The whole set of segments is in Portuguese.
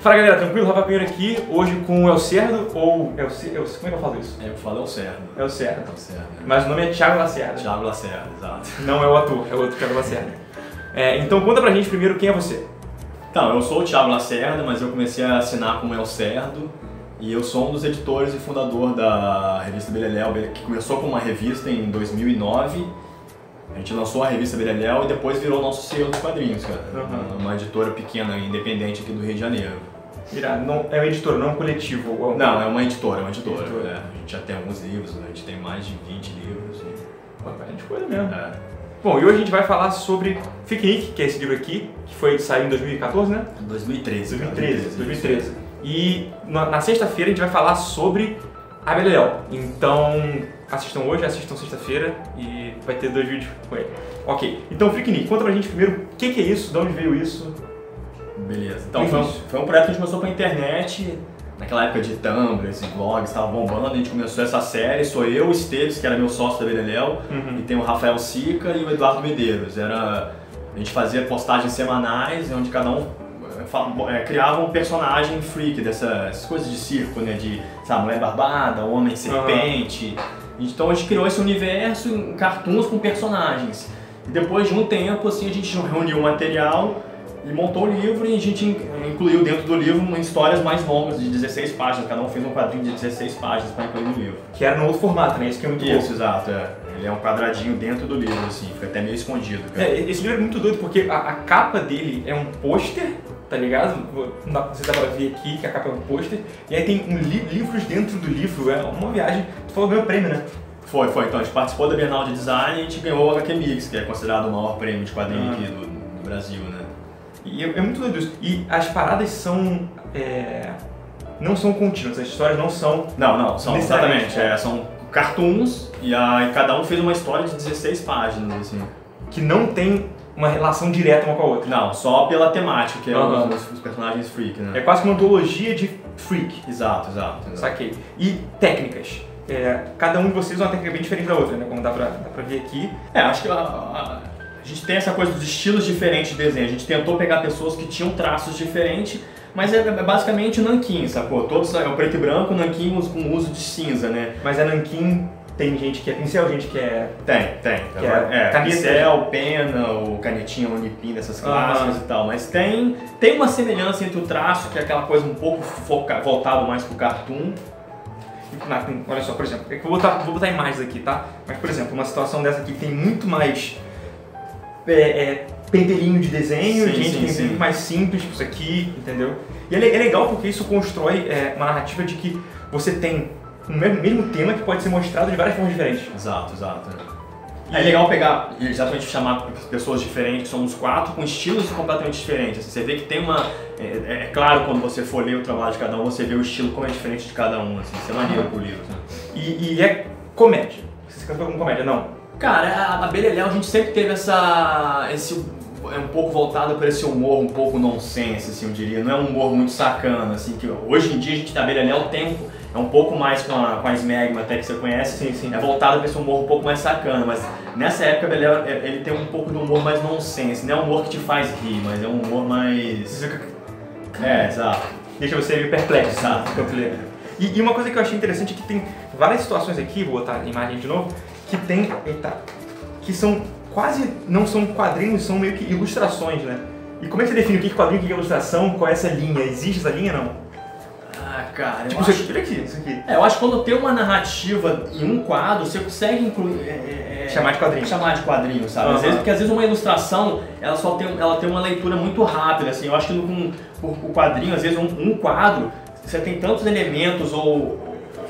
Fala galera, tranquilo? Rafa Pinheiro aqui, hoje com o Elcerdo, ou... como é que eu falo isso? Eu falo Elcerdo. Elcerdo. Elcerdo. Mas o nome é Thiago Lacerda. Thiago Lacerda, exato. Não é o ator, é o outro Thiago Lacerda. Então conta pra gente primeiro quem é você. Então, eu sou o Thiago Lacerda, mas eu comecei a assinar como Elcerdo e eu sou um dos editores e fundador da revista Beleléu, que começou como uma revista em 2009. A gente lançou a revista Beleléu e depois virou nosso selo de quadrinhos, cara. Uma editora pequena, independente aqui do Rio de Janeiro. Não, é uma editora, não é um coletivo? Não, é uma editora, A gente já tem alguns livros, a gente tem mais de 20 livros. Bastante coisa mesmo. Bom, e hoje a gente vai falar sobre Freaknik, que é esse livro aqui, que saiu em 2014, né? 2013. 2013. E na sexta-feira a gente vai falar sobre a Beleléu. Então assistam hoje, assistam sexta-feira e vai ter 2 vídeos com ele. Ok, então Freaknik, conta pra gente primeiro o que é isso, de onde veio isso. Beleza, então foi um projeto que a gente começou pela internet, naquela época de Tumblr, esses blogs estavam bombando, a gente começou essa série, sou eu, o Esteves, que era meu sócio da Beleléu, e tem o Rafael Sica e o Eduardo Medeiros. A gente fazia postagens semanais, onde cada um criava um personagem freak dessas coisas de circo, né, de, sabe, mulher barbada, homem serpente. Então a gente criou esse universo em cartoons com personagens. E depois de um tempo, assim, a gente reuniu o material e montou o livro e a gente incluiu dentro do livro histórias mais longas, de 16 páginas. Cada um fez um quadrinho de 16 páginas para incluir no livro. Que era no outro formato, né? Isso que é muito Isso, exato. Ele é um quadradinho dentro do livro, assim, fica até meio escondido. Cara. Esse livro é muito doido porque a capa dele é um pôster, tá ligado? Não sei se dá pra ver aqui que a capa é um pôster. E aí tem livros dentro do livro, é uma viagem. Tu falou ganhou prêmio, né? Foi. Então a gente participou da Bienal de Design e a gente ganhou o HQ Mix, que é considerado o maior prêmio de quadrinho aqui do Brasil, né? E é muito doido isso. E as paradas são... não são contínuas, as histórias não são... Não, são exatamente. São cartoons e cada um fez uma história de 16 páginas, assim. Que não tem uma relação direta uma com a outra. Não, só pela temática, que é os personagens freak, né? É quase que uma antologia de freak. Exato. Saquei. E técnicas. Cada um de vocês é uma técnica bem diferente da outra, né? Como dá pra ver aqui. Acho que a gente tem essa coisa dos estilos diferentes de desenho. A gente tentou pegar pessoas que tinham traços diferentes, mas é basicamente nanquim, sacou? Todos é o preto e branco, nanquim com uso de cinza, né? Mas nanquim tem gente que é pincel, gente que é... Tem. Caneta, pincel, pena, ou canetinha, unipin, dessas clássicas e tal. Mas tem uma semelhança entre o traço, que é aquela coisa um pouco voltado mais pro cartoon. Olha só, por exemplo, vou botar imagens aqui, tá? Mas, por exemplo, uma situação dessa aqui tem muito mais pentelinho de desenho, gente muito mais simples que isso aqui, entendeu? E é legal porque isso constrói uma narrativa de que você tem o mesmo tema que pode ser mostrado de várias formas diferentes. Exato. É legal pegar, exatamente chamar pessoas diferentes, que somos 4, com estilos completamente diferentes. Você vê que tem uma... É claro, quando você for ler o trabalho de cada um, você vê o estilo como é diferente de cada um, assim. Isso é maneiro pro livro, né? E é comédia. Você cantou como comédia, não? Cara, a Beleléu, a gente sempre teve um pouco voltado para esse humor um pouco nonsense, assim, eu diria. Não é um humor muito sacana, assim, que hoje em dia a gente, na Beleléu, o tempo é um pouco mais com a Smegma, até que você conhece, sim. É voltado para esse humor um pouco mais sacana, mas nessa época a Beleléu, ele tem um pouco de humor mais nonsense, não é um humor que te faz rir, mas é um humor mais... Exato. Deixa você meio perplexo, exato. E uma coisa que eu achei interessante é que tem várias situações aqui, vou botar a imagem de novo, que tem, que são quase, não são quadrinhos, são meio que ilustrações, né? E como é que você define o que é quadrinho, o que é ilustração, qual é essa linha? Existe essa linha, não? Cara, tipo, isso aqui. Eu acho que quando tem uma narrativa em um quadro, você consegue incluir... chamar de quadrinho. Chamar de quadrinho, sabe? Porque às vezes uma ilustração, ela tem uma leitura muito rápida, assim. Eu acho que com o quadrinho, às vezes um quadro, você tem tantos elementos ou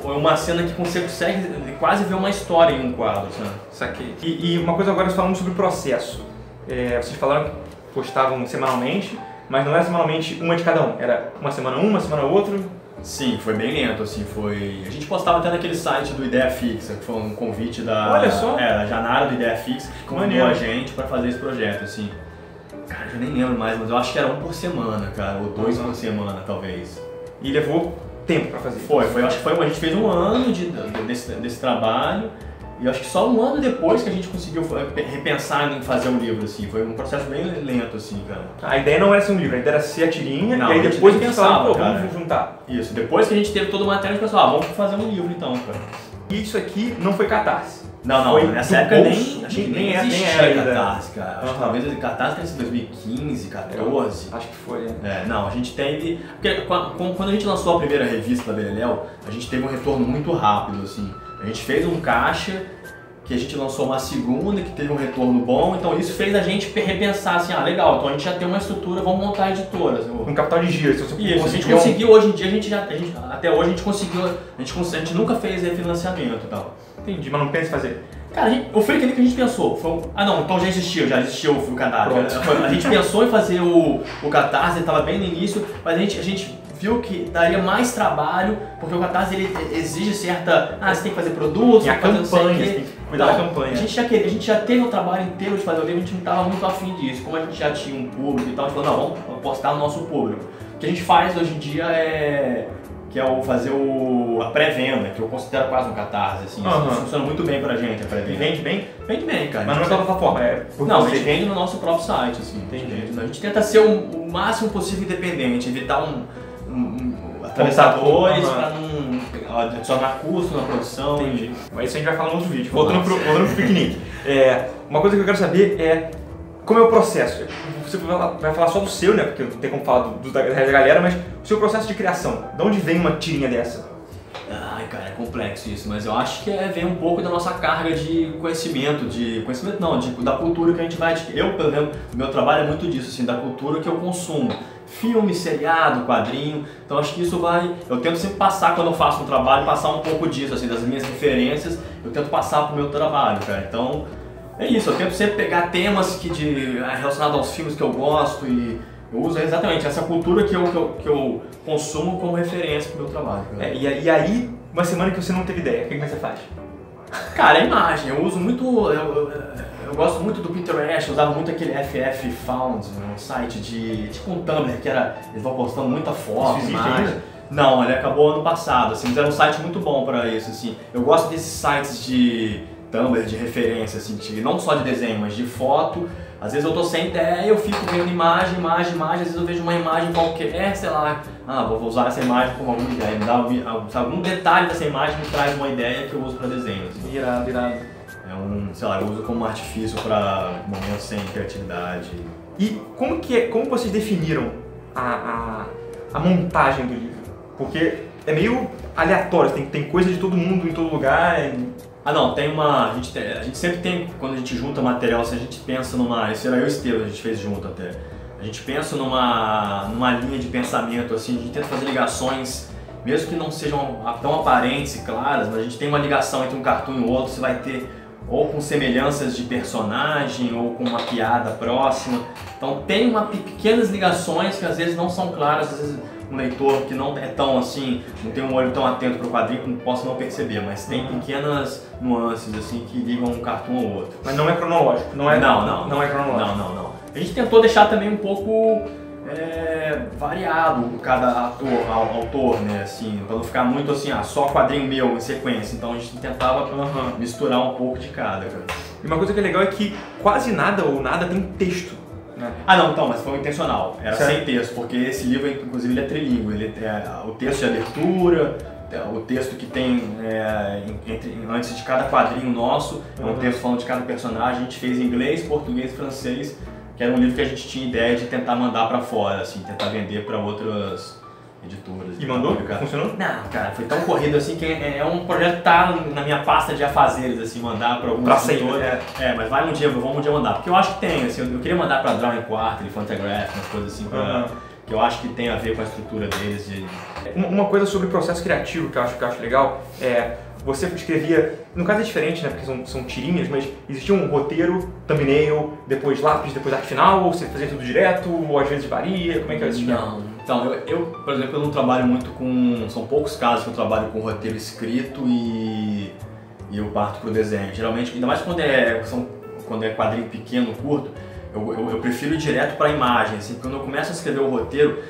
uma cena que você consegue quase ver uma história em um quadro, sabe? Saquei. E uma coisa agora, falando sobre o processo. Vocês falaram que postavam semanalmente, mas não era semanalmente uma de cada um. Era uma semana outra. Sim, foi bem lento, assim, A gente postava até naquele site do Ideia Fixa, que foi um convite da... Olha só! Da Janara do Ideia Fixa, que convidou a gente pra fazer esse projeto, assim. Cara, eu nem lembro mais, mas eu acho que era 1 por semana, cara, ou 2 por semana, talvez. E levou tempo pra fazer? Acho que a gente fez 1 ano desse trabalho, E acho que só um ano depois que a gente conseguiu repensar em fazer um livro, assim. Foi um processo bem lento, assim, cara. A ideia não era ser um livro, a ideia era ser a tirinha, não, e aí depois a gente pensava, pô, vamos juntar. Isso, depois que a gente teve todo o material, a gente pensou, vamos fazer um livro então, cara. E isso aqui não foi Catarse. Não, nessa época acho que nem existia Catarse, cara. Acho que talvez a Catarse tenha sido 2015, 14. Acho que foi, não, a gente teve... Porque quando a gente lançou a primeira revista da Beleléu, a gente teve um retorno muito rápido, assim. A gente fez um caixa, que a gente lançou uma segunda, que teve um retorno bom, então isso fez a gente repensar assim, legal, então a gente já tem uma estrutura, vamos montar editoras. Um capital de giro, isso, a gente conseguiu, hoje em dia, até hoje a gente conseguiu, a gente nunca fez refinanciamento e tal. Entendi, mas não pensa em fazer? Cara, o Freak ali que a gente pensou, então já existiu o Catarse. A gente pensou em fazer o Catarse, ele estava bem no início, mas a gente viu que daria mais trabalho, porque o Catarse ele exige certa... você tem que fazer produtos, tem que cuidar da campanha. A gente já teve o trabalho inteiro de fazer o livro, a gente não estava muito afim disso. Como a gente já tinha um público e tal, a gente falou, não, vamos apostar no nosso público. O que a gente faz hoje em dia que é fazer a pré-venda, que eu considero quase um Catarse, assim. Isso funciona muito bem pra gente, a pré-venda. Vende bem? Vende bem, cara. Mas não é pela plataforma, Não, a gente vende no nosso próprio site, assim. Entendi. A gente tenta ser o máximo possível independente, evitar atravessadores para não adicionar custo na produção. Entendi. Mas isso a gente vai falar no outro vídeo. Voltando pro piquenique. Uma coisa que eu quero saber é como é o processo. Você vai falar só do seu, né? Porque não tem como falar da galera, mas o seu processo de criação. De onde vem uma tirinha dessa? Ai, cara, é complexo isso, mas eu acho que vem um pouco da nossa carga de conhecimento, da cultura que a gente vai adquirir. Eu, pelo menos, o meu trabalho é muito disso, assim, da cultura que eu consumo. Filme, seriado, quadrinho, então acho que isso eu tento sempre passar, quando eu faço um trabalho, passar um pouco disso, assim, das minhas referências, eu tento passar pro meu trabalho, cara. Então, é isso, eu tento sempre pegar temas relacionados aos filmes que eu gosto e eu uso exatamente essa cultura que eu consumo como referência pro meu trabalho. E aí, uma semana que você não teve ideia, o que você faz? Cara, a imagem, eu uso muito, eu gosto muito do Pinterest, eu usava muito aquele FF Found, um site tipo um Tumblr, eles vão postando muita foto, imagem. Não, ele acabou ano passado, assim, mas era um site muito bom pra isso, assim. Eu gosto desses sites de Tumblr, de referência, assim, não só de desenho, mas de foto. Às vezes eu tô sem ideia, eu fico vendo imagem, às vezes eu vejo uma imagem qualquer, sei lá, vou usar essa imagem como alguma ideia, me dá algum detalhe dessa imagem me traz uma ideia que eu uso pra desenho. Assim. Irado. Sei lá, eu uso como artifício pra momentos sem criatividade. E como vocês definiram a montagem do livro? Porque é meio aleatório, tem coisa de todo mundo em todo lugar. Não, a gente sempre tem, quando a gente junta material, se a gente pensa isso era eu e o Estevam, a gente fez junto até. A gente pensa numa linha de pensamento, assim, a gente tenta fazer ligações, mesmo que não sejam tão aparentes e claras, mas a gente tem uma ligação entre um cartoon e o outro, você vai ter ou com semelhanças de personagem, ou com uma piada próxima. Então tem pequenas ligações que às vezes não são claras, às vezes um leitor que não é tão assim, não tem um olho tão atento para o quadrinho, possa não perceber, mas tem pequenas nuances assim que ligam um cartoon ao outro. Mas não é cronológico, não é cronológico. Não. A gente tentou deixar também um pouco variado cada autor, né, assim, para não ficar muito assim, só quadrinho meu em sequência, então a gente tentava misturar um pouco de cada, cara. E uma coisa que é legal é que quase nada ou nada tem texto. Então, mas foi intencional, era sem texto, porque esse livro, inclusive, ele é trilíngue, ele o texto de abertura, o texto que tem antes de cada quadrinho nosso, é um texto falando de cada personagem, a gente fez em inglês, português e francês, que era um livro que a gente tinha ideia de tentar mandar pra fora, assim, tentar vender pra outras editoras. E mandou? Funcionou? Não, cara, foi tão corrido assim que é um projeto que tá na minha pasta de afazeres, assim, mandar pra alguns editores. Mas vamos um dia mandar, porque eu acho que tem, assim, eu queria mandar pra Drawing Quarterly, Fantagraph, umas coisas assim, que eu acho que tem a ver com a estrutura deles. Uma coisa sobre o processo criativo que eu acho legal você escrevia, no caso é diferente, né, porque são tirinhas, mas existia um roteiro, thumbnail, depois lápis, depois arte final, ou você fazia tudo direto, ou às vezes varia, como é que é isso? Não, então, eu, por exemplo, eu não trabalho muito são poucos casos que eu trabalho com roteiro escrito e eu parto pro desenho. Geralmente, ainda mais quando é quadrinho pequeno, curto, eu prefiro ir direto para a imagem, assim, quando eu começo a escrever o roteiro,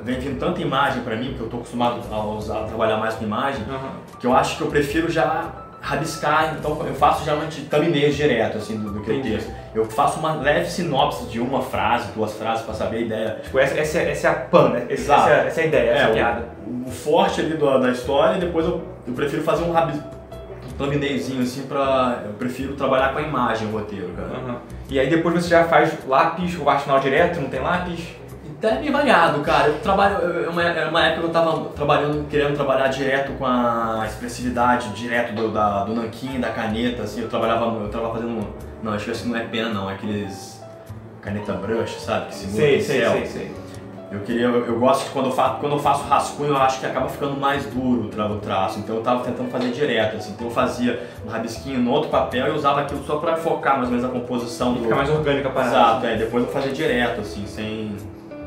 vem vindo tanta imagem para mim, porque eu estou acostumado a trabalhar mais com imagem, que eu acho que eu prefiro já rabiscar, então eu faço geralmente thumbnails direto, assim, do que eu texto. Eu faço uma leve sinopse de uma frase, 2 frases para saber a ideia. Tipo, essa é a pan, né? Essa é a ideia, essa é a piada. O forte ali da história, e depois eu prefiro fazer um thumbnailzinho assim eu prefiro trabalhar com a imagem, o roteiro, cara. E aí depois você já faz lápis, o final direto, não tem lápis? Até meio variado, cara. Eu trabalho, era uma época que eu tava querendo trabalhar direto com a expressividade, direto do nanquim, da caneta, assim. Eu tava fazendo, não, acho que assim não é pena não, é aqueles caneta brush, sabe, que simula pincel. Sei. Eu gosto de quando eu faço rascunho, eu acho que acaba ficando mais duro o traço, então eu tava tentando fazer direto, assim. Então eu fazia um rabisquinho no outro papel e usava aquilo só pra focar mais ou menos a composição. Fica mais orgânica a parada. Exato, depois eu fazia direto, assim, sem...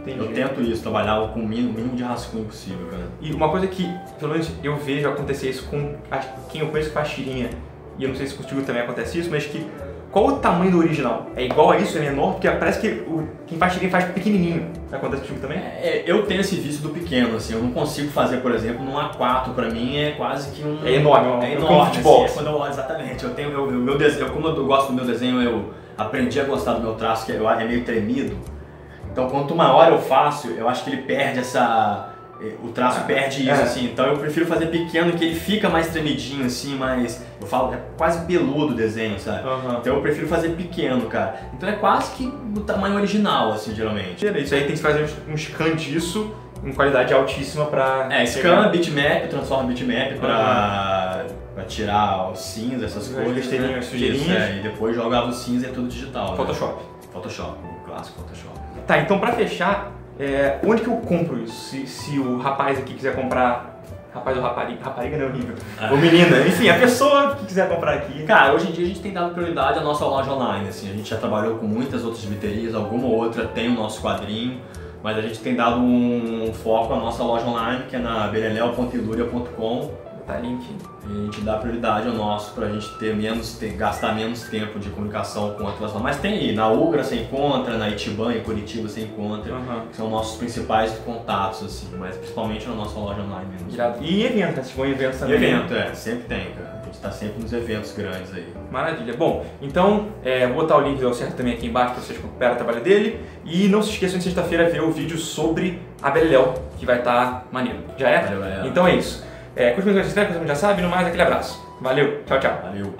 Entendi. Eu tento isso, trabalhar com o mínimo de rascunho possível, cara. E uma coisa que, pelo menos eu vejo acontecer isso com quem eu conheço que faz tirinha, e eu não sei se contigo também acontece isso, mas que qual o tamanho do original? É igual a isso, é menor? Porque parece que quem faz tirinha faz pequenininho. Acontece contigo também? Eu tenho esse vício do pequeno, assim, eu não consigo fazer, por exemplo, num A4, pra mim é quase que um... É enorme, é enorme, futebol. Assim, exatamente, eu tenho meu desenho, como eu gosto do meu desenho, eu aprendi a gostar do meu traço, que é meio tremido. Então, quanto maior eu faço, eu acho que ele perde o traço perde isso, assim. Então, eu prefiro fazer pequeno, que ele fica mais tremidinho, assim, mas eu falo, é quase peludo o desenho, sabe? Então, eu prefiro fazer pequeno, cara. Então, é quase que do tamanho original, assim, geralmente. Isso aí tem que fazer um scan disso em qualidade altíssima pra... Scan, bitmap, transforma bitmap pra tirar o cinza, essas coisas, né? Sujeirinhas. E depois jogar o cinza e é tudo digital. Photoshop. Né? Photoshop, o clássico Photoshop. Tá, então pra fechar, onde que eu compro isso? Se o rapaz aqui quiser comprar... Rapaz ou rapariga não é horrível. Ou menina, enfim, a pessoa que quiser comprar aqui. Cara, hoje em dia a gente tem dado prioridade à nossa loja online, assim. A gente já trabalhou com muitas outras biterias, alguma ou outra tem o nosso quadrinho, mas a gente tem dado um foco à nossa loja online, que é na beleléu.iluria.com. Tá link. E a gente dá prioridade ao nosso pra gente gastar menos tempo de comunicação com outras lojas. Mas tem aí, na Ugra você encontra, na Itiban, em Curitiba você encontra, que são nossos principais contatos, assim, mas principalmente na nossa loja online mesmo. E eventos, né? Vocês vão em eventos também? E evento, sempre tem, cara. A gente tá sempre nos eventos grandes aí. Maravilha. Bom, então vou botar o link do Alcerto também aqui embaixo para vocês recuperarem o trabalho dele. E não se esqueçam de sexta-feira ver o vídeo sobre a Beleléu, que vai estar maneiro. Já é? Valeu, galera. Então é isso. Curte o vídeo, como já sabe, no mais, aquele abraço. Valeu, tchau, tchau. Valeu.